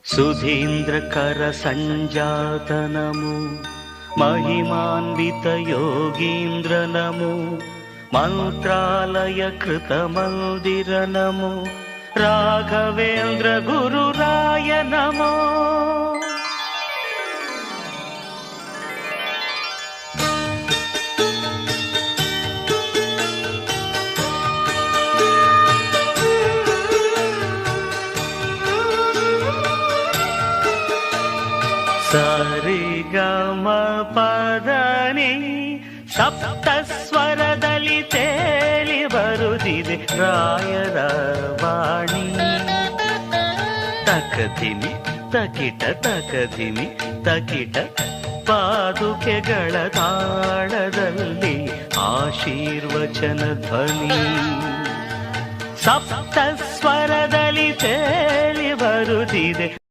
ಸುಧೀಂದ್ರಕರ ಸಂಜಾತ ನಮೋ ಮಹಿಮಾನ್ವಿತ ಯೋಗೀಂದ್ರ ನಮೋ ಮಂತ್ರಾಲಯ ಕೃತ ಮಂದಿರ ನಮೋ ರಾಘವೇಂದ್ರ ಗುರುರಾಯ ನಮೋ. ಸರಿ ಗಮ ಪದನಿ ಸಪ್ತ ಸ್ವರದಲ್ಲಿ ತೇಲಿ ಬರುತ್ತಿದೆ ರಾಯರ ವಾಣಿ. ತಕಧಿಮಿ ತಕಿಟ ತಕಧಿಮಿ ತಕಿಟ ಪಾದುಕೆಗಳ ತಾಳದಲ್ಲಿ ಆಶೀರ್ವಚನ ಧ್ವನಿ. ಸಪ್ತ ಸ್ವರದಲ್ಲಿ ತೇಲಿ ಬರುತ್ತಿದೆ